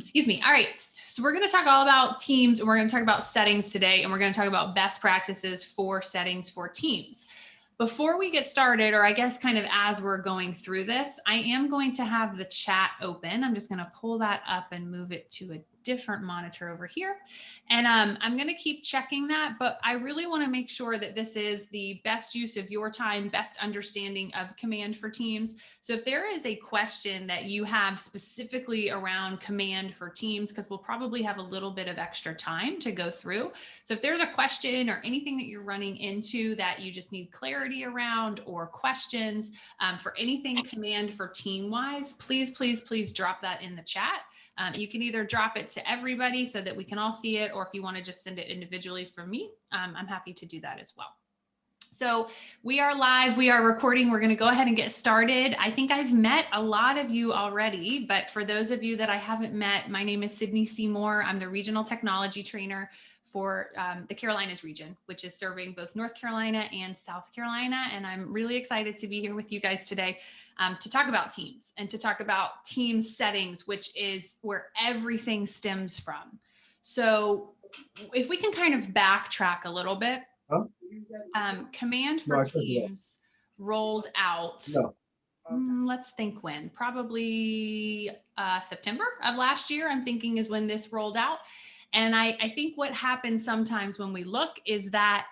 Excuse me. All right. So we're going to talk all about teams, and we're going to talk about settings today, and we're going to talk about best practices for settings for teams. Before we get started, or I guess kind of as we're going through this, I am going to have the chat open. I'm just going to pull that up and move it to a different monitor over here. And I'm going to keep checking that, but I really want to make sure that this is the best use of your time, best understanding of Command for Teams. So if there is a question that you have specifically around Command for Teams, because we'll probably have a little bit of extra time to go through. So if there's a question or anything that you're running into that you just need clarity around, or questions for anything Command for Team wise, please drop that in the chat. You can either drop it to everybody so that we can all see it, or if you want to just send it individually from me, I'm happy to do that as well. So we are live, we are recording. We're going to go ahead and get started. I think I've met a lot of you already, but for those of you that I haven't met, my name is Sydney Seymour. I'm the regional technology trainer for the Carolinas region, which is serving both North Carolina and South Carolina. And I'm really excited to be here with you guys today to talk about teams and to talk about team settings, which is where everything stems from. So if we can kind of backtrack a little bit, Command for Teams rolled out, let's think when, probably September of last year, I'm thinking is when this rolled out. And I think what happens sometimes when we look is that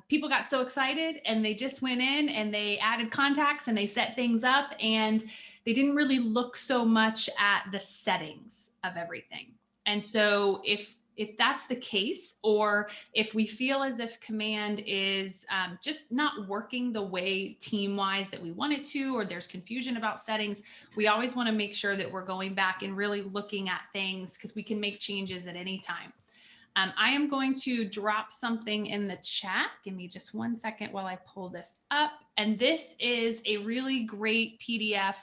people got so excited and they just went in and they added contacts and they set things up, and they didn't really look so much at the settings of everything. And so if that's the case, or if we feel as if Command is just not working the way team-wise that we want it to, or there's confusion about settings, we always want to make sure that we're going back and really looking at things, because we can make changes at any time. I am going to drop something in the chat. Give me just 1 second while I pull this up. And this is a really great PDF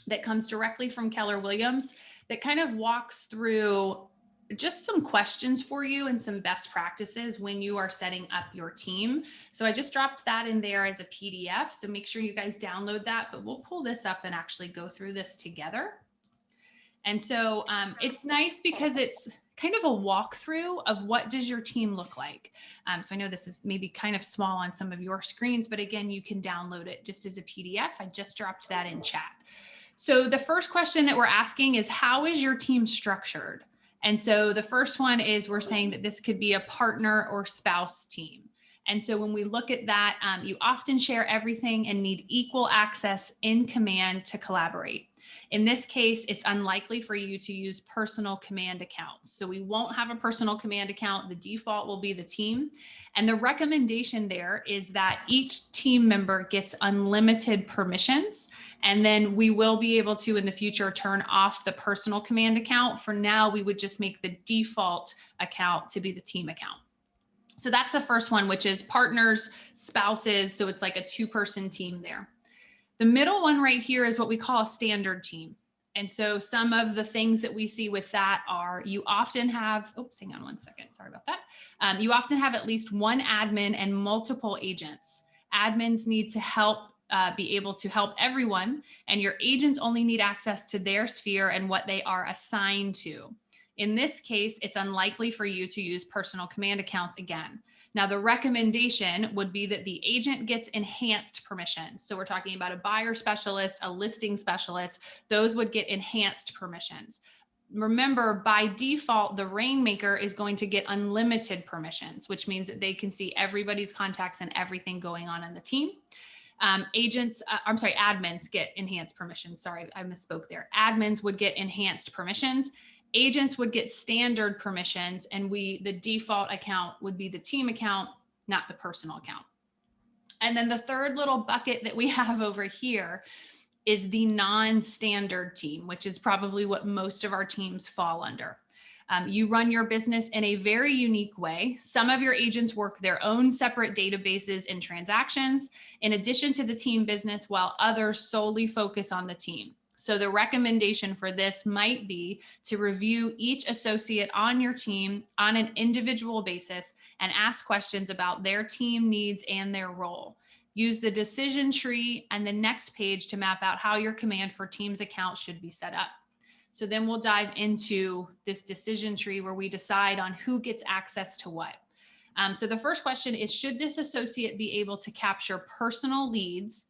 that comes directly from Keller Williams that kind of walks through just some questions for you and some best practices when you are setting up your team. So I just dropped that in there as a PDF. So make sure you guys download that, but we'll pull this up and actually go through this together. And so it's nice because it's kind of a walkthrough of what does your team look like. So I know this is maybe kind of small on some of your screens, but again, you can download it just as a PDF. I just dropped that in chat. So the first question that we're asking is, how is your team structured? And so the first one is, we're saying that this could be a partner or spouse team. And so when we look at that, you often share everything and need equal access in Command to collaborate. In this case, it's unlikely for you to use personal Command accounts. So we won't have a personal Command account. The default will be the team. And the recommendation there is that each team member gets unlimited permissions. And then we will be able to, in the future, turn off the personal Command account. For now, we would just make the default account to be the team account. So that's the first one, which is partners, spouses. So it's like a 2-person team there. The middle one right here is what we call a standard team. And so some of the things that we see with that are, you often have, oops, hang on 1 second. Sorry about that. You often have at least one admin and multiple agents. Admins need to help be able to help everyone, and your agents only need access to their sphere and what they are assigned to. In this case, it's unlikely for you to use personal Command accounts again. Now, the recommendation would be that the agent gets enhanced permissions. So we're talking about a buyer specialist, a listing specialist, those would get enhanced permissions. Remember, by default, the Rainmaker is going to get unlimited permissions, which means that they can see everybody's contacts and everything going on in the team. Admins get enhanced permissions. Sorry, I misspoke there. Admins would get enhanced permissions. Agents would get standard permissions, and the default account would be the team account, not the personal account. And then the third little bucket that we have over here is the non-standard team, which is probably what most of our teams fall under. You run your business in a very unique way. Some of your agents work their own separate databases and transactions in addition to the team business, while others solely focus on the team. So the recommendation for this might be to review each associate on your team on an individual basis and ask questions about their team needs and their role. Use the decision tree and the next page to map out how your Command for Teams account should be set up. So then we'll dive into this decision tree where we decide on who gets access to what. So the first question is, should this associate be able to capture personal leads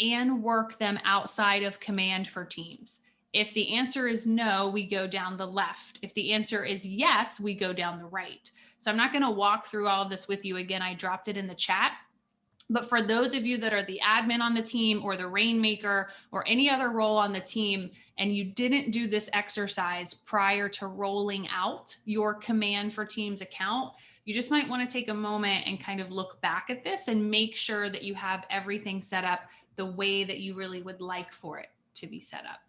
and work them outside of command for teams? If the answer is no, we go down the left. If the answer is yes, we go down the right. So I'm not going to walk through all of this with you. Again, I dropped it in the chat. But for those of you that are the admin on the team or the rainmaker or any other role on the team, and you didn't do this exercise prior to rolling out your command for teams account, you just might want to take a moment and kind of look back at this and make sure that you have everything set up the way that you really would like for it to be set up.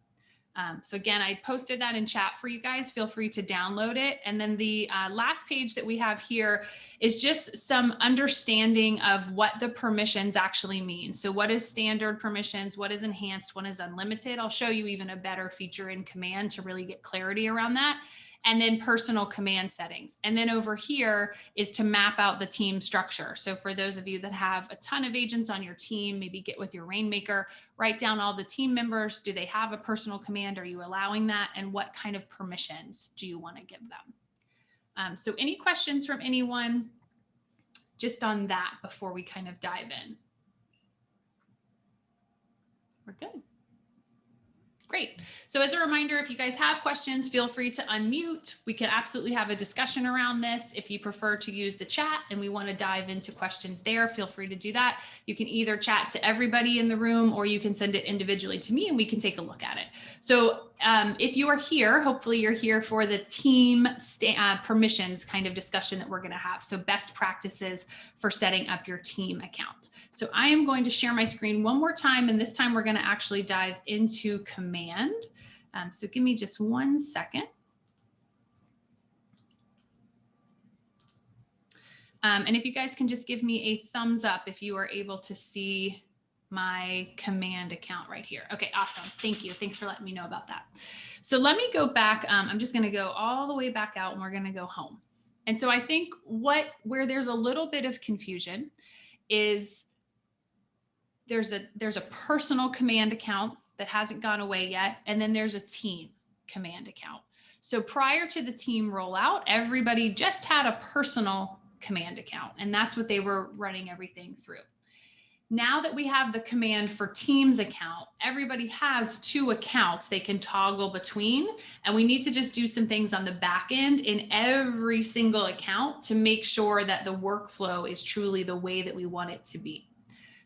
So again, I posted that in chat for you guys. Feel free to download it. And then the last page that we have here is just some understanding of what the permissions actually mean. So what is standard permissions? What is enhanced? What is unlimited? I'll show you even a better feature in command to really get clarity around that. And then personal command settings. And then over here is to map out the team structure. So for those of you that have a ton of agents on your team, maybe get with your rainmaker, write down all the team members. Do they have a personal command? Are you allowing that? And what kind of permissions do you want to give them? So any questions from anyone just on that before we kind of dive in? We're good. Great. So as a reminder, if you guys have questions, feel free to unmute. We can absolutely have a discussion around this. If you prefer to use the chat and we want to dive into questions there, feel free to do that. You can either chat to everybody in the room or you can send it individually to me and we can take a look at it. So if you are here, hopefully you're here for the team permissions kind of discussion that we're going to have. So best practices for setting up your team account. So I am going to share my screen one more time, and this time we're going to actually dive into command. So give me just 1 second. And if you guys can just give me a thumbs up if you are able to see my command account right here. Okay, awesome. Thank you. Thanks for letting me know about that. So let me go back. I'm just going to go all the way back out and we're going to go home. And so I think where there's a little bit of confusion is there's a personal command account that hasn't gone away yet. And then there's a team command account. So prior to the team rollout, everybody just had a personal command account, and that's what they were running everything through. Now that we have the command for teams account, everybody has 2 accounts they can toggle between, and we need to just do some things on the back end in every single account to make sure that the workflow is truly the way that we want it to be.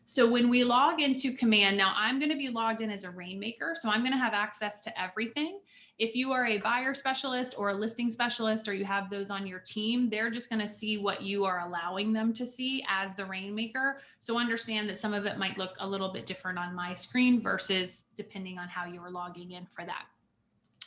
So when we log into command, now I'm going to be logged in as a rainmaker, so I'm going to have access to everything. If you are a buyer specialist or a listing specialist, or you have those on your team, they're just going to see what you are allowing them to see as the rainmaker. So understand that some of it might look a little bit different on my screen versus depending on how you are logging in for that.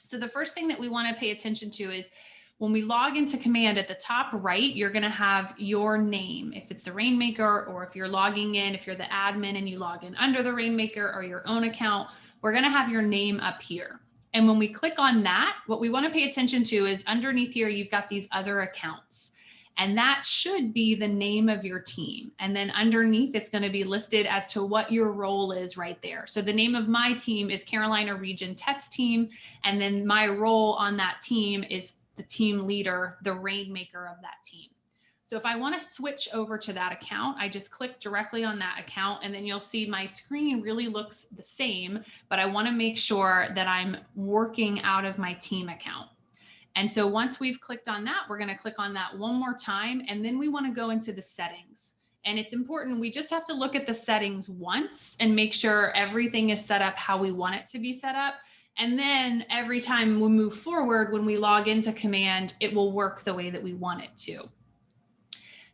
So the first thing that we want to pay attention to is when we log into command, at the top right, you're going to have your name. If it's the rainmaker, or if you're logging in, if you're the admin and you log in under the rainmaker or your own account, we're going to have your name up here. And when we click on that, what we want to pay attention to is underneath here, you've got these other accounts. And that should be the name of your team. And then underneath, it's going to be listed as to what your role is right there. So the name of my team is Carolina Region Test Team. And then my role on that team is the team leader, the rainmaker of that team. So if I want to switch over to that account, I just click directly on that account, and then you'll see my screen really looks the same, but I want to make sure that I'm working out of my team account. And so once we've clicked on that, we're going to click on that one more time, and then we want to go into the settings. And it's important, we just have to look at the settings once and make sure everything is set up how we want it to be set up. And then every time we move forward, when we log into command, it will work the way that we want it to.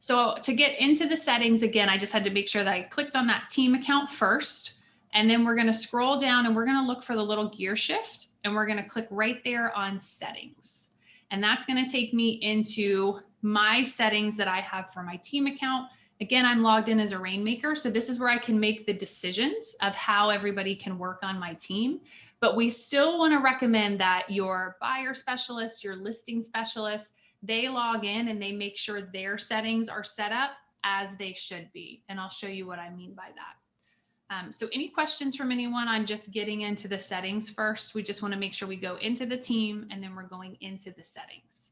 So to get into the settings, again, I just had to make sure that I clicked on that team account first, and then we're going to scroll down and we're going to look for the little gear shift, and we're going to click right there on settings. And that's going to take me into my settings that I have for my team account. Again, I'm logged in as a rainmaker, so this is where I can make the decisions of how everybody can work on my team. But we still want to recommend that your buyer specialist, your listing specialist, they log in and they make sure their settings are set up as they should be. And I'll show you what I mean by that. So any questions from anyone on just getting into the settings first? We just want to make sure we go into the team and then we're going into the settings.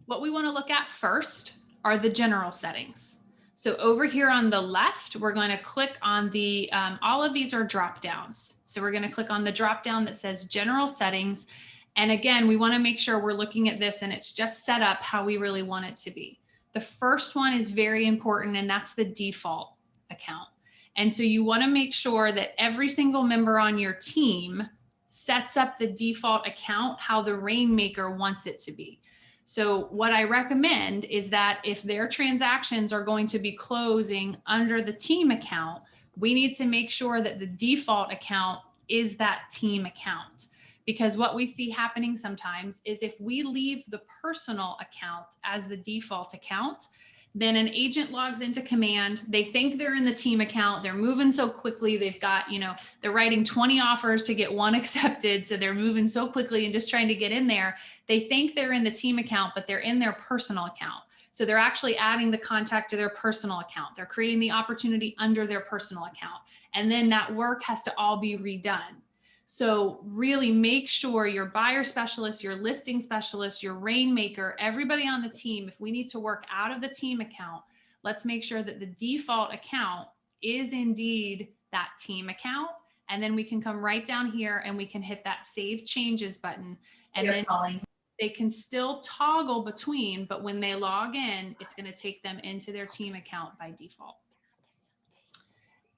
What we want to look at first are the general settings. So over here on the left, we're going to click on the, all of these are drop downs. So we're going to click on the drop down that says general settings. And again, we want to make sure we're looking at this and it's just set up how we really want it to be. The first one is very important, and that's the default account. And so you want to make sure that every single member on your team sets up the default account how the Rainmaker wants it to be. So what I recommend is that if their transactions are going to be closing under the team account, we need to make sure that the default account is that team account. Because what we see happening sometimes is if we leave the personal account as the default account, then an agent logs into command. They think they're in the team account. They're moving so quickly. They've got, they're writing 20 offers to get one accepted. So they're moving so quickly and just trying to get in there. They think they're in the team account, but they're in their personal account. So they're actually adding the contact to their personal account. They're creating the opportunity under their personal account. And then that work has to all be redone. So really make sure your buyer specialist, your listing specialist, your Rainmaker, everybody on the team, if we need to work out of the team account, let's make sure that the default account is indeed that team account. And then we can come right down here and we can hit that save changes button. And then they can still toggle between, but when they log in, it's going to take them into their team account by default.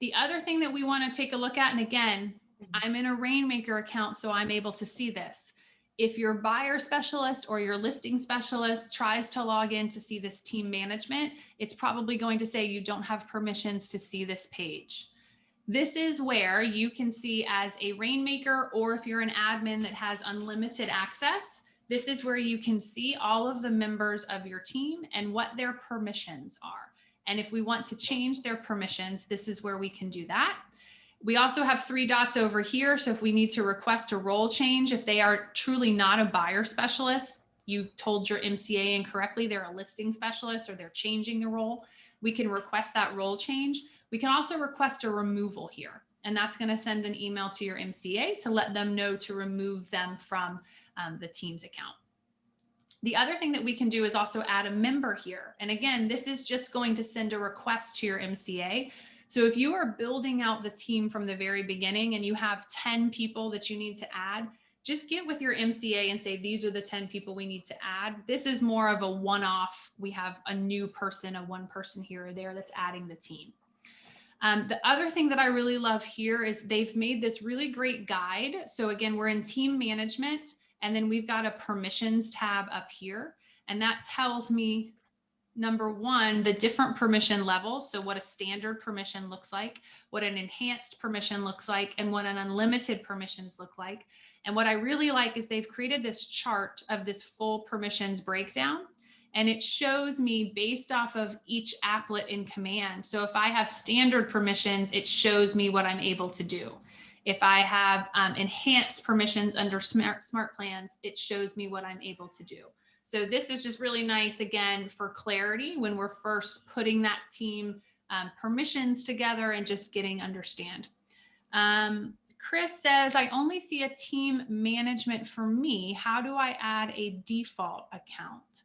The other thing that we want to take a look at, and again, I'm in a Rainmaker account, so I'm able to see this. If your buyer specialist or your listing specialist tries to log in to see this team management, it's probably going to say you don't have permissions to see this page. This is where you can see as a Rainmaker, or if you're an admin that has unlimited access, this is where you can see all of the members of your team and what their permissions are. And if we want to change their permissions, this is where we can do that. We also have 3 dots over here. So if we need to request a role change, if they are truly not a buyer specialist, you told your MCA incorrectly, they're a listing specialist or they're changing the role, we can request that role change. We can also request a removal here, and that's going to send an email to your MCA to let them know to remove them from the team's account. The other thing that we can do is also add a member here. And again, this is just going to send a request to your MCA. So if you are building out the team from the very beginning and you have 10 people that you need to add, just get with your MCA and say, these are the 10 people we need to add. This is more of a one-off. We have a new person, a one person here or there that's adding the team. The other thing that I really love here is they've made this really great guide. So again, we're in team management, and then we've got a permissions tab up here. And that tells me, number one, the different permission levels. So what a standard permission looks like, what an enhanced permission looks like, and what an unlimited permissions look like. And what I really like is they've created this chart of this full permissions breakdown. And it shows me based off of each applet in command. So if I have standard permissions, it shows me what I'm able to do. If I have enhanced permissions under smart plans, it shows me what I'm able to do. So this is just really nice, again, for clarity when we're first putting that team permissions together and just getting understand. Chris says, I only see a team management for me. How do I add a default account?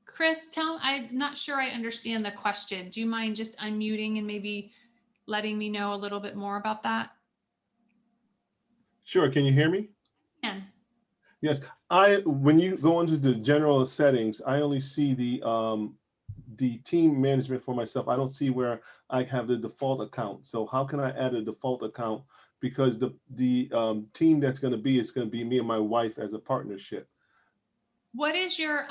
Chris, I'm not sure I understand the question. Do you mind just unmuting and maybe letting me know a little bit more about that? Sure. Can you hear me? Can. Yes. When you go into the general settings, I only see the team management for myself. I don't see where I have the default account. So how can I add a default account? Because the team that's going to be, it's going to be me and my wife as a partnership. What is your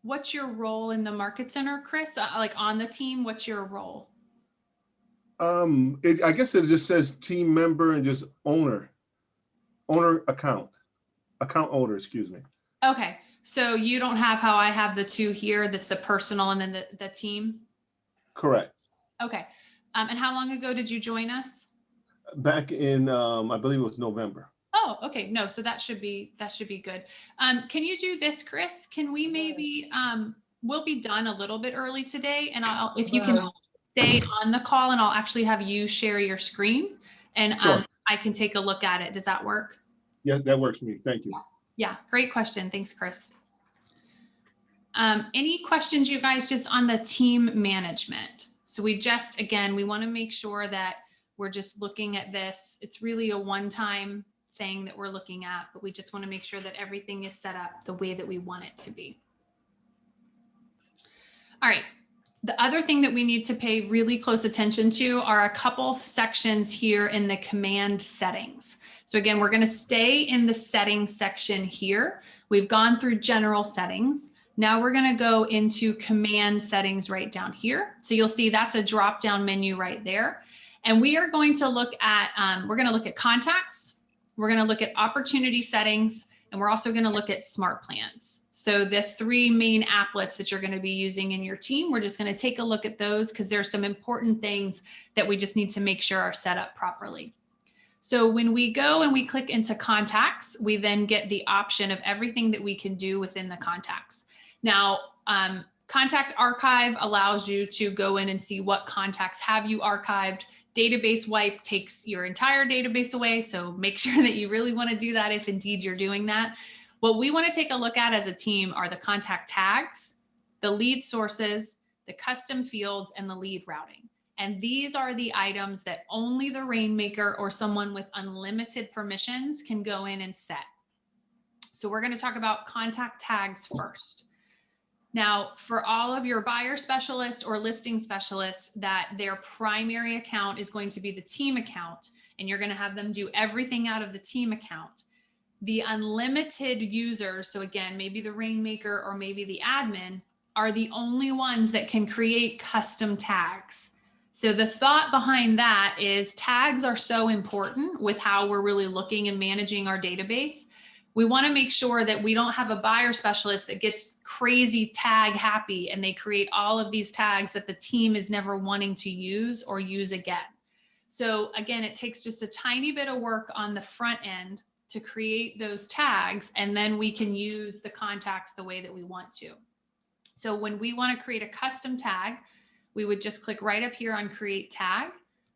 what's your role in the market center, Chris? Like on the team, what's your role? I guess it just says team member and just owner account owner, excuse me. Okay. So you don't have how I have the two here. That's the personal and then the team. Correct. Okay. And how long ago did you join us? Back in, I believe it was November. Oh, okay. No, so that should be good. Can you do this, Chris? Can we maybe, we'll be done a little bit early today, and if you can stay on the call and I'll actually have you share your screen and Sure. I can take a look at it. Does that work? Yeah, that works for me. Thank you. Yeah, great question. Thanks, Chris. Any questions, you guys, just on the team management? So we just, again, we want to make sure that we're just looking at this. It's really a one-time thing that we're looking at, but we just want to make sure that everything is set up the way that we want it to be. All right. The other thing that we need to pay really close attention to are a couple sections here in the command settings. So again, we're going to stay in the settings section here. We've gone through general settings. Now we're going to go into command settings right down here. So you'll see that's a drop down menu right there. And we are going to look at, contacts. We're going to look at opportunity settings, and we're also going to look at smart plans. So the three main applets that you're going to be using in your team, we're just going to take a look at those because there's some important things that we just need to make sure are set up properly. So when we go and we click into contacts, we then get the option of everything that we can do within the contacts. Now, Contact Archive allows you to go in and see what contacts have you archived. Database Wipe takes your entire database away. So make sure that you really want to do that if indeed you're doing that. What we want to take a look at as a team are the contact tags, the lead sources, the custom fields, and the lead routing. And these are the items that only the Rainmaker or someone with unlimited permissions can go in and set. So we're going to talk about contact tags first. Now, for all of your buyer specialists or listing specialists that their primary account is going to be the team account, and you're going to have them do everything out of the team account, the unlimited users, so again, maybe the Rainmaker or maybe the admin, are the only ones that can create custom tags. So the thought behind that is tags are so important with how we're really looking and managing our database. We want to make sure that we don't have a buyer specialist that gets crazy tag happy and they create all of these tags that the team is never wanting to use or use again. So again, it takes just a tiny bit of work on the front end to create those tags, and then we can use the contacts the way that we want to. So when we want to create a custom tag, we would just click right up here on create tag.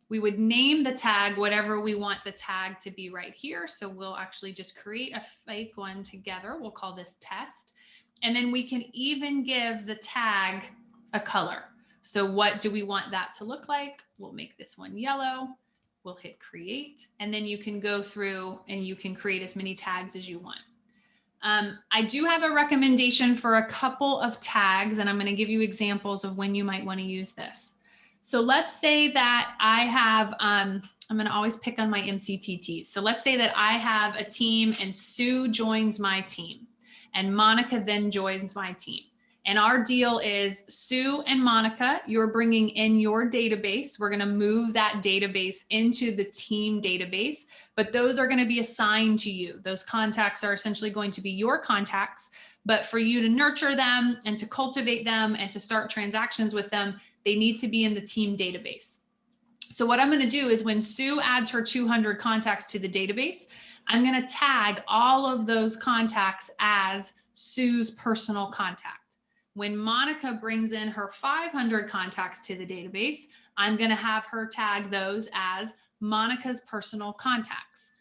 We would name the tag whatever we want the tag to be right here. So we'll actually just create a fake one together. We'll call this test. And then we can even give the tag a color. So what do we want that to look like? We'll make this one yellow. We'll hit create. And then you can go through and you can create as many tags as you want. I do have a recommendation for a couple of tags, and I'm going to give you examples of when you might want to use this. So let's say that I have, I'm going to always pick on my MCTTs. So let's say that I have a team and Sue joins my team and Monica then joins my team. And our deal is Sue and Monica, you're bringing in your database. We're going to move that database into the team database, but those are going to be assigned to you. Those contacts are essentially going to be your contacts, but for you to nurture them and to cultivate them and to start transactions with them, they need to be in the team database. So what I'm going to do is when Sue adds her 200 contacts to the database, I'm going to tag all of those contacts as Sue's personal contact. When Monica brings in her 500 contacts to the database, I'm going to have her tag those as Monica's personal contacts.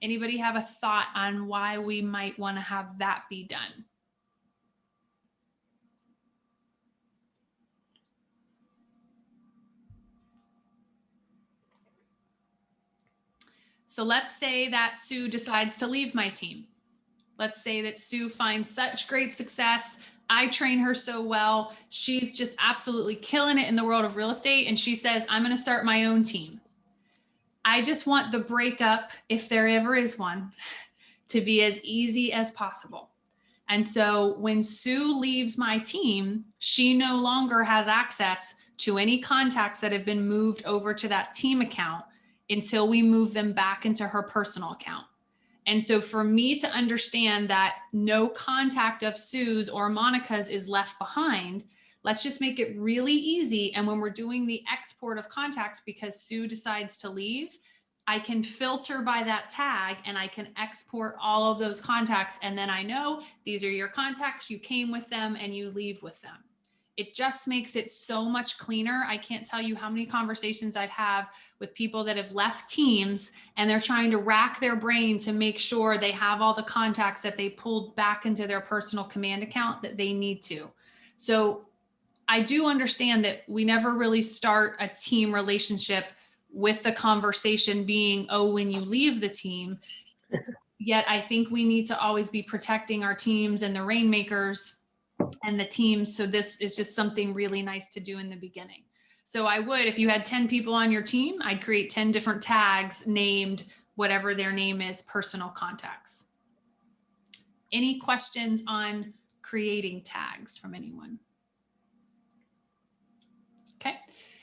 Anybody have a thought on why we might want to have that be done? So let's say that Sue decides to leave my team. Let's say that Sue finds such great success. I train her so well. She's just absolutely killing it in the world of real estate. And she says, I'm going to start my own team. I just want the breakup, if there ever is one, to be as easy as possible. And so when Sue leaves my team, she no longer has access to any contacts that have been moved over to that team account until we move them back into her personal account. And so for me to understand that no contact of Sue's or Monica's is left behind, let's just make it really easy. And when we're doing the export of contacts, because Sue decides to leave, I can filter by that tag and I can export all of those contacts. And then I know these are your contacts, you came with them and you leave with them. It just makes it so much cleaner. I can't tell you how many conversations I've had with people that have left teams and they're trying to rack their brain to make sure they have all the contacts that they pulled back into their personal command account that they need to. So I do understand that we never really start a team relationship with the conversation being, oh, when you leave the team. Yet I think we need to always be protecting our teams and the rainmakers and the teams. So this is just something really nice to do in the beginning. So I would, if you had 10 people on your team, I'd create 10 different tags named whatever their name is, personal contacts. Any questions on creating tags from anyone? Okay.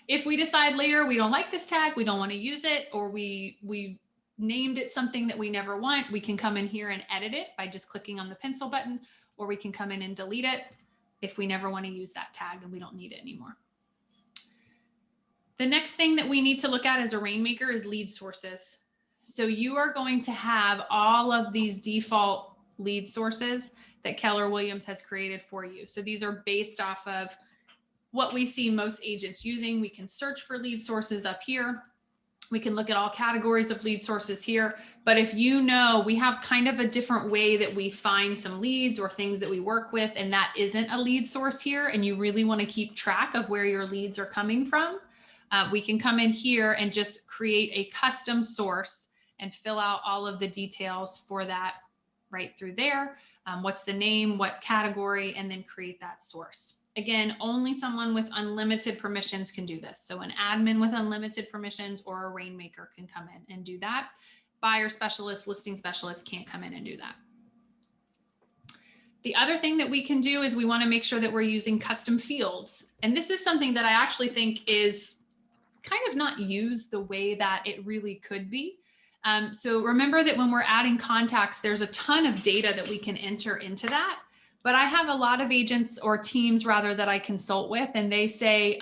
If we decide later we don't like this tag, we don't want to use it, or we named it something that we never want, we can come in here and edit it by just clicking on the pencil button, or we can come in and delete it if we never want to use that tag and we don't need it anymore. The next thing that we need to look at as a rainmaker is lead sources. So you are going to have all of these default lead sources that Keller Williams has created for you. So these are based off of what we see most agents using. We can search for lead sources up here. We can look at all categories of lead sources here. But if you know, we have kind of a different way that we find some leads or things that we work with, and that isn't a lead source here, and you really want to keep track of where your leads are coming from, we can come in here and just create a custom source and fill out all of the details for that right through there. What's the name, what category, and then create that source. Again, only someone with unlimited permissions can do this. So an admin with unlimited permissions or a rainmaker can come in and do that. Buyer specialist, listing specialist can't come in and do that. The other thing that we can do is we want to make sure that we're using custom fields. And this is something that I actually think is kind of not used the way that it really could be. So remember that when we're adding contacts, there's a ton of data that we can enter into that. But I have a lot of agents or teams rather that I consult with, and they say,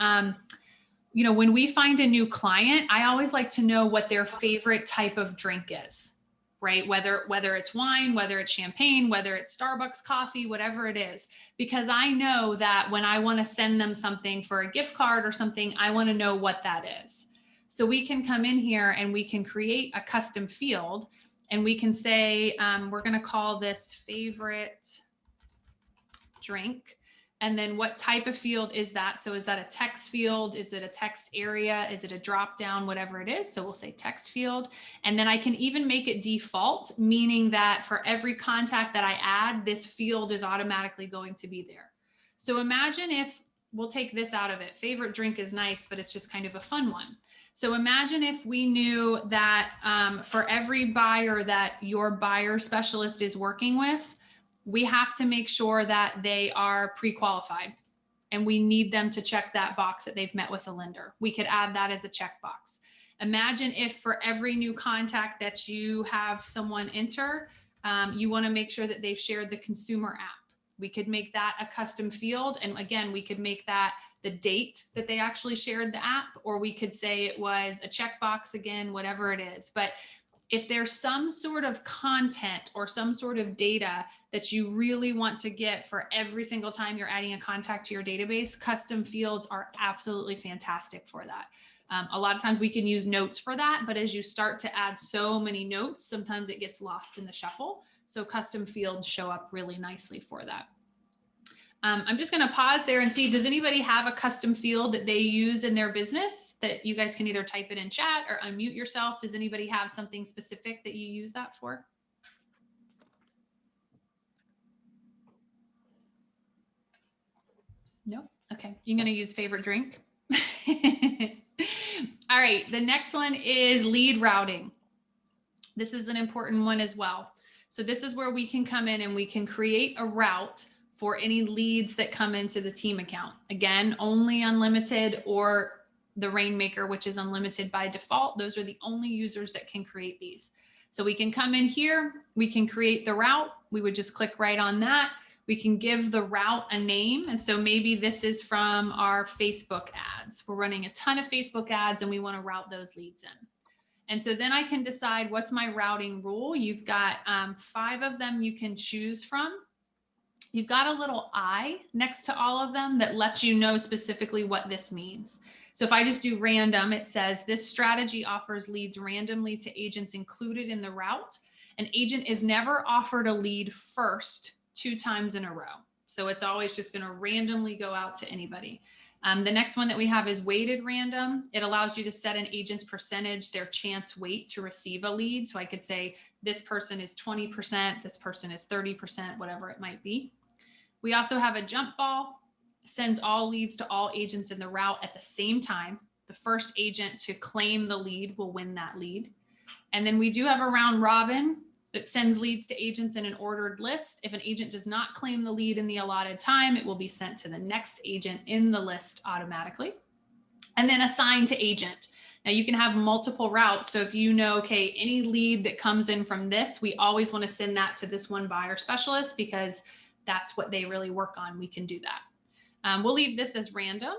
you know, when we find a new client, I always like to know what their favorite type of drink is, right? Whether it's wine, whether it's champagne, whether it's Starbucks coffee, whatever it is, because I know that when I want to send them something for a gift card or something, I want to know what that is. So we can come in here and we can create a custom field, and we can say, we're going to call this favorite drink. And then what type of field is that? So is that a text field? Is it a text area? Is it a drop down? Whatever it is. So we'll say text field. And then I can even make it default, meaning that for every contact that I add, this field is automatically going to be there. So imagine if, we'll take this out of it. Favorite drink is nice, but it's just kind of a fun one. So imagine if we knew that for every buyer that your buyer specialist is working with, we have to make sure that they are pre-qualified, and we need them to check that box that they've met with a lender. We could add that as a checkbox. Imagine if for every new contact that you have someone enter, you want to make sure that they've shared the consumer app. We could make that a custom field. And again, we could make that the date that they actually shared the app, or we could say it was a checkbox again, whatever it is. But if there's some sort of content or some sort of data that you really want to get for every single time you're adding a contact to your database, custom fields are absolutely fantastic for that. A lot of times we can use notes for that, but as you start to add so many notes, sometimes it gets lost in the shuffle. So custom fields show up really nicely for that. I'm just going to pause there and see, does anybody have a custom field that they use in their business that you guys can either type it in chat or unmute yourself? Does anybody have something specific that you use that for? No? Okay. You're going to use favorite drink. All right. The next one is lead routing. This is an important one as well. So this is where we can come in and we can create a route for any leads that come into the team account. Again, only unlimited or the Rainmaker, which is unlimited by default. Those are the only users that can create these. So we can come in here, we can create the route. We would just click right on that. We can give the route a name. And so maybe this is from our Facebook ads. We're running a ton of Facebook ads and we want to route those leads in. And so then I can decide what's my routing rule. You've got 5 of them you can choose from. you've got a little I next to all of them that lets you know specifically what this means. So if I just do random, it says this strategy offers leads randomly to agents included in the route. An agent is never offered a lead first 2 times in a row. So it's always just going to randomly go out to anybody. The next one that we have is weighted random. It allows you to set an agent's percentage, their chance weight to receive a lead. So I could say this person is 20%, this person is 30%, whatever it might be. We also have a jump ball, sends all leads to all agents in the route at the same time. The first agent to claim the lead will win that lead. And then we do have a round robin that sends leads to agents in an ordered list. If an agent does not claim the lead in the allotted time, it will be sent to the next agent in the list automatically. And then assign to agent. Now you can have multiple routes. So if you know, okay, any lead that comes in from this, we always want to send that to this one buyer specialist because that's what they really work on. We can do that. We'll leave this as random.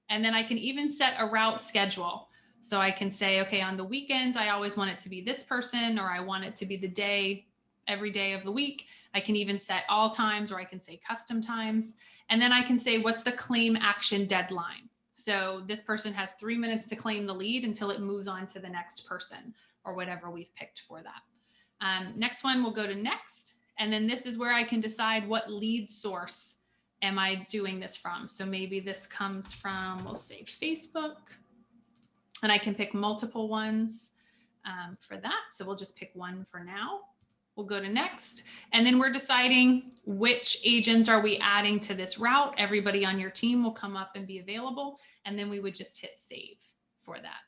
And then I can even set a route schedule. So I can say, okay, on the weekends, I always want it to be this person, or I want it to be the day, every day of the week. I can even set all times, or I can say custom times. And then I can say, what's the claim action deadline? So this person has 3 minutes to claim the lead until it moves on to the next person, or whatever we've picked for that. Next one, we'll go to next. And then this is where I can decide what lead source am I doing this from. So maybe this comes from, we'll say Facebook. And I can pick multiple ones for that. So we'll just pick one for now. We'll go to next. And then we're deciding which agents are we adding to this route. Everybody on your team will come up and be available. And then we would just hit save for that.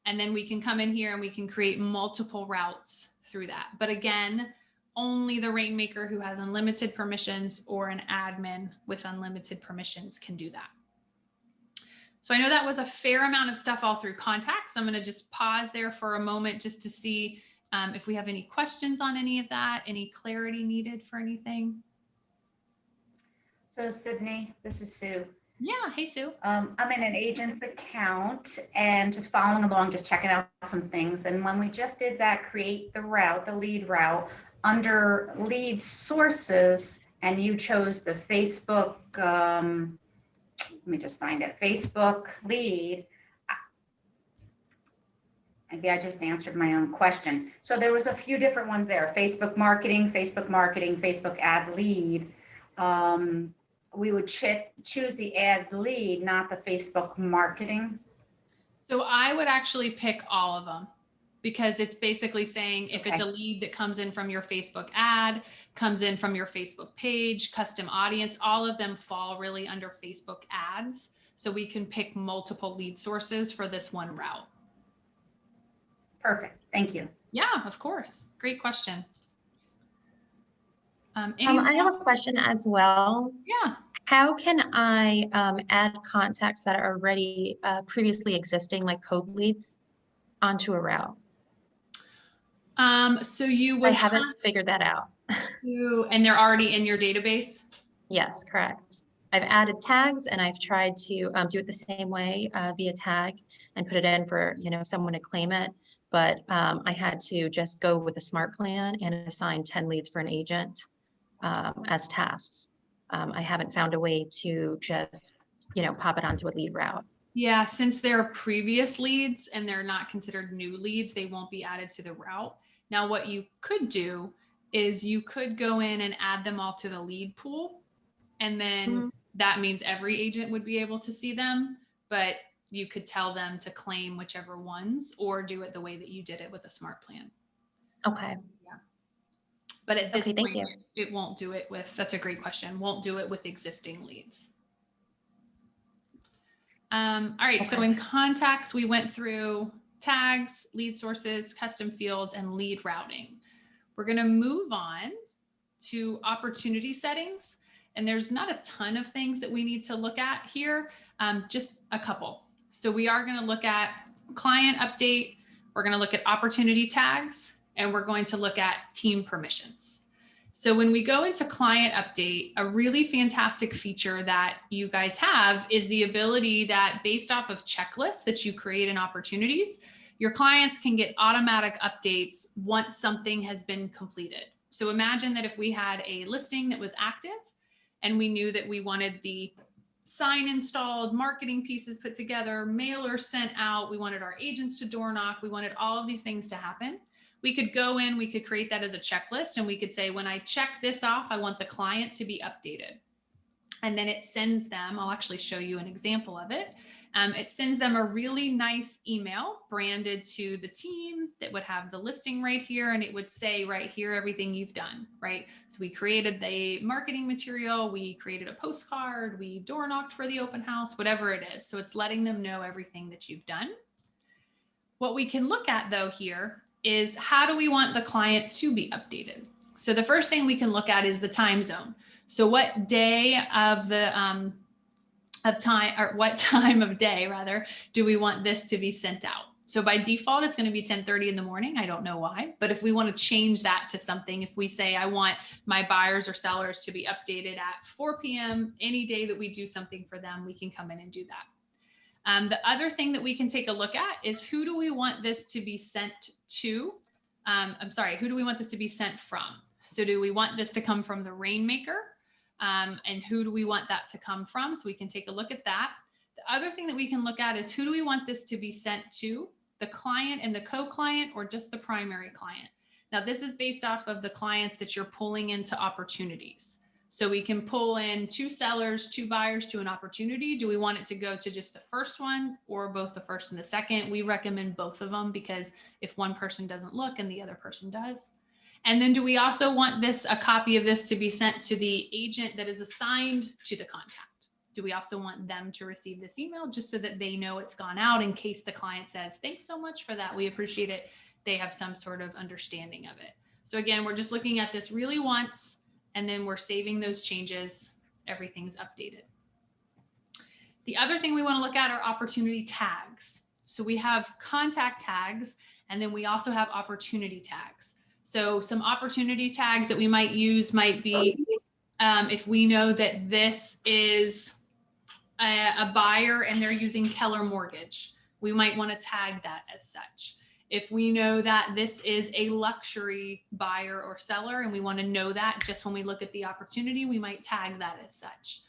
And then we can come in here and we can create multiple routes through that. But again, only the rainmaker who has unlimited permissions or an admin with unlimited permissions can do that. So I know that was a fair amount of stuff all through contacts. I'm going to just pause there for a moment just to see if we have any questions on any of that, any clarity needed for anything. So Sydney, this is Sue. Yeah, hey Sue. I'm in an agent's account and just following along, just checking out some things. And when we just did that, create the route, the lead route, under lead sources, and you chose the Facebook, let me just find it, Facebook lead. Maybe I just answered my own question. So there was a few different ones there, Facebook marketing, Facebook ad lead. We would choose the ad lead, not the Facebook marketing. So I would actually pick all of them, because it's basically saying if it's a lead that comes in from your Facebook ad, comes in from your Facebook page, custom audience, all of them fall really under Facebook ads. So we can pick multiple lead sources for this one route. Perfect. Thank you. Yeah, of course. Great question. I have a question as well. Yeah. How can I add contacts that are already previously existing, like code leads, onto a route? So you would I haven't figured that out. And they're already in your database? Yes, correct. I've added tags and I've tried to do it the same way via tag and put it in for someone to claim it. But I had to just go with a smart plan and assign 10 leads for an agent as tasks. I haven't found a way to just pop it onto a lead route. Yeah, since they're previous leads and they're not considered new leads, they won't be added to the route. Now, what you could do is you could go in and add them all to the lead pool. And then that means every agent would be able to see them, but you could tell them to claim whichever ones or do it the way that you did it with a smart plan. Okay. Yeah. But at this thank you. It won't do it with, that's a great question, won't do it with existing leads. All right. So in contacts, we went through tags, lead sources, custom fields, and lead routing. We're going to move on to opportunity settings. And there's not a ton of things that we need to look at here, just a couple. So we are going to look at client update. We're going to look at opportunity tags, and we're going to look at team permissions. So when we go into client update, a really fantastic feature that you guys have is the ability that based off of checklists that you create in opportunities, your clients can get automatic updates once something has been completed. So imagine that if we had a listing that was active and we knew that we wanted the sign installed, marketing pieces put together, mailers sent out, we wanted our agents to door knock, we wanted all of these things to happen. We could go in, we could create that as a checklist, and we could say, when I check this off, I want the client to be updated. And then it sends them, I'll actually show you an example of it. It sends them a really nice email branded to the team that would have the listing right here. And it would say right here, everything you've done, right? So we created the marketing material, we created a postcard, we door knocked for the open house, whatever it is. So it's letting them know everything that you've done. What we can look at though here is, how do we want the client to be updated? So the first thing we can look at is the time zone. So what day of the time, or what time of day rather, do we want this to be sent out? So by default, it's going to be 10:30 in the morning. I don't know why, but if we want to change that to something, if we say, I want my buyers or sellers to be updated at 4 p.m. any day that we do something for them, we can come in and do that. The other thing that we can take a look at is, who do we want this to be sent to? Who do we want this to be sent from? So do we want this to come from the Rainmaker? And who do we want that to come from? So we can take a look at that. The other thing that we can look at is, who do we want this to be sent to? The client and the co-client, or just the primary client? Now, this is based off of the clients that you're pulling into opportunities. So we can pull in 2 sellers, 2 buyers to an opportunity. Do we want it to go to just the first one, or both the first and the second? We recommend both of them, because if one person doesn't look and the other person does. And then do we also want a copy of this to be sent to the agent that is assigned to the contact? Do we also want them to receive this email, just so that they know it's gone out, in case the client says, thanks so much for that, we appreciate it? They have some sort of understanding of it. So again, we're just looking at this really once, and then we're saving those changes. Everything's updated. The other thing we want to look at are opportunity tags. So we have contact tags, and then we also have opportunity tags. So some opportunity tags that we might use might be, if we know that this is a buyer and they're using Keller Mortgage, we might want to tag that as such. If we know that this is a luxury buyer or seller, and we want to know that just when we look at the opportunity, we might tag that as such.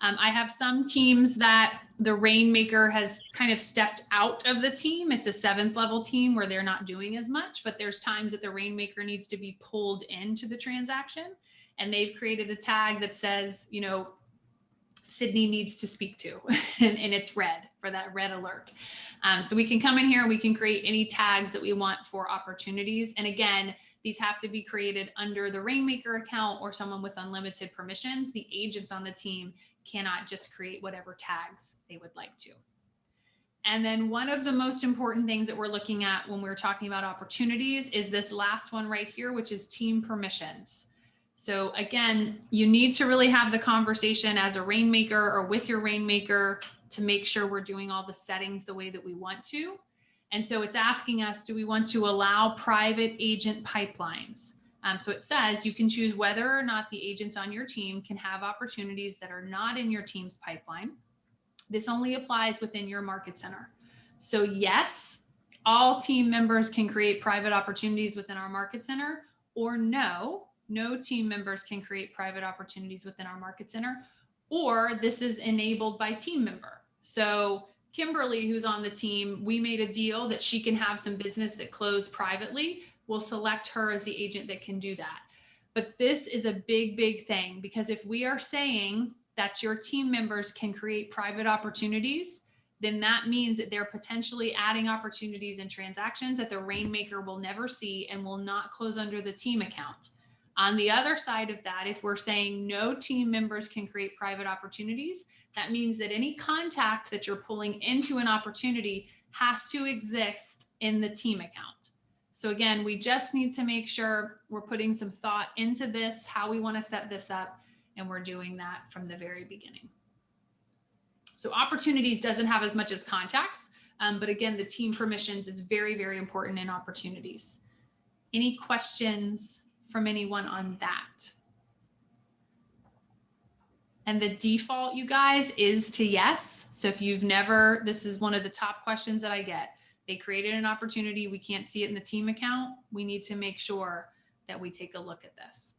I have some teams that the Rainmaker has kind of stepped out of the team. It's a 7th level team where they're not doing as much, but there's times that the Rainmaker needs to be pulled into the transaction, and they've created a tag that says, you know, Sydney needs to speak to, and it's red, for that red alert. So we can come in here and we can create any tags that we want for opportunities. And again, these have to be created under the Rainmaker account or someone with unlimited permissions. The agents on the team cannot just create whatever tags they would like to. And then one of the most important things that we're looking at when we're talking about opportunities is this last one right here, which is team permissions. So again, you need to really have the conversation as a Rainmaker or with your Rainmaker to make sure we're doing all the settings the way that we want to. And so it's asking us, do we want to allow private agent pipelines? So it says you can choose whether or not the agents on your team can have opportunities that are not in your team's pipeline. This only applies within your market center. So yes, all team members can create private opportunities within our market center, or no team members can create private opportunities within our market center, or this is enabled by team member. So Kimberly, who's on the team, we made a deal that she can have some business that closed privately. We'll select her as the agent that can do that. But this is a big, big thing, because if we are saying that your team members can create private opportunities, then that means that they're potentially adding opportunities and transactions that the Rainmaker will never see and will not close under the team account. On the other side of that, if we're saying no team members can create private opportunities, that means that any contact that you're pulling into an opportunity has to exist in the team account. So again, we just need to make sure we're putting some thought into this, how we want to set this up, and we're doing that from the very beginning. So opportunities doesn't have as much as contacts, but again, the team permissions is very, very important in opportunities. Any questions from anyone on that? And the default, you guys, is to yes. So if you've never, this is one of the top questions that I get. They created an opportunity, we can't see it in the team account. We need to make sure that we take a look at this.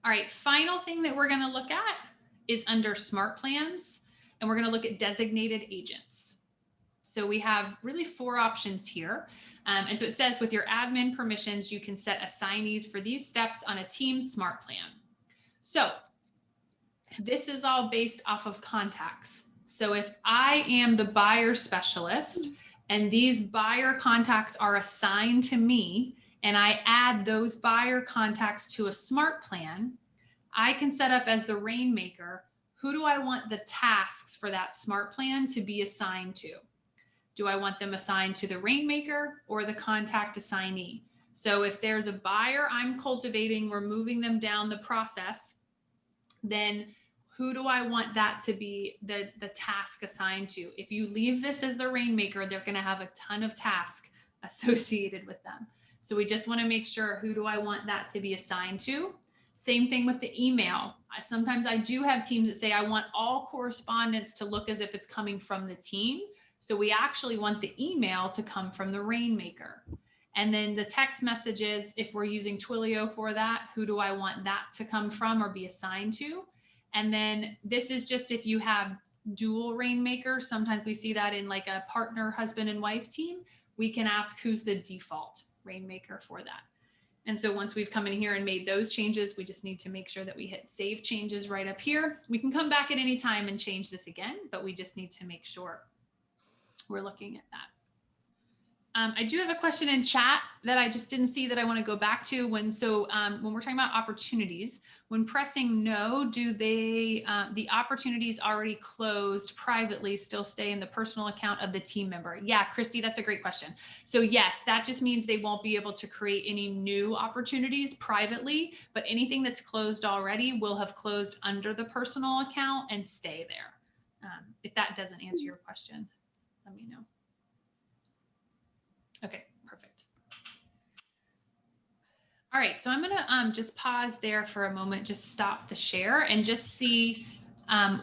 All right, final thing that we're going to look at is under smart plans, and we're going to look at designated agents. So we have really 4 options here. And so it says with your admin permissions, you can set assignees for these steps on a team smart plan. So this is all based off of contacts. So if I am the buyer specialist and these buyer contacts are assigned to me, and I add those buyer contacts to a smart plan, I can set up as the rainmaker, who do I want the tasks for that smart plan to be assigned to? Do I want them assigned to the rainmaker or the contact assignee? So if there's a buyer I'm cultivating, we're moving them down the process, then who do I want that to be the task assigned to? If you leave this as the rainmaker, they're going to have a ton of tasks associated with them. So we just want to make sure, who do I want that to be assigned to? Same thing with the email. Sometimes I do have teams that say, I want all correspondence to look as if it's coming from the team. So we actually want the email to come from the rainmaker. And then the text messages, if we're using Twilio for that, who do I want that to come from or be assigned to? And then this is just if you have dual rainmakers. Sometimes we see that in like a partner husband and wife team. We can ask who's the default rainmaker for that. And so once we've come in here and made those changes, we just need to make sure that we hit save changes right up here. We can come back at any time and change this again, but we just need to make sure we're looking at that. I do have a question in chat that I just didn't see that I want to go back to. When we're talking about opportunities, when pressing no, do they the opportunities already closed privately still stay in the personal account of the team member? Yeah, Christy, that's a great question. So yes, that just means they won't be able to create any new opportunities privately, but anything that's closed already will have closed under the personal account and stay there. If that doesn't answer your question, let me know. Okay, perfect. All right, so I'm gonna just pause there for a moment, just stop the share and just see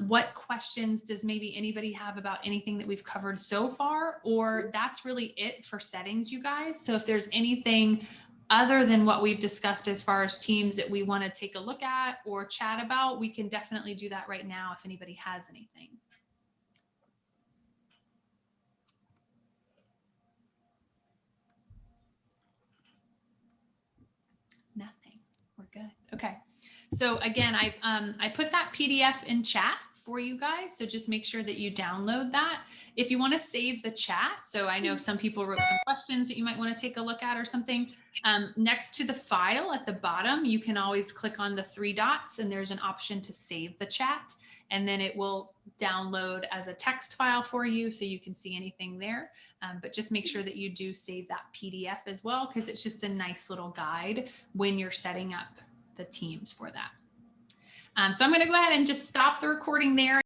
what questions does maybe anybody have about anything that we've covered so far, or that's really it for settings, you guys. So if there's anything other than what we've discussed as far as teams that we wanna take a look at or chat about, we can definitely do that right now if anybody has anything. Nothing. We're good. Okay. So again, I put that PDF in chat for you guys. So just make sure that you download that. If you want to save the chat, so I know some people wrote some questions that you might want to take a look at or something. Next to the file at the bottom, you can always click on the 3 dots and there's an option to save the chat. And then it will download as a text file for you so you can see anything there. But just make sure that you do save that PDF as well, because it's just a nice little guide when you're setting up the teams for that. So I'm going to go ahead and just stop the recording there.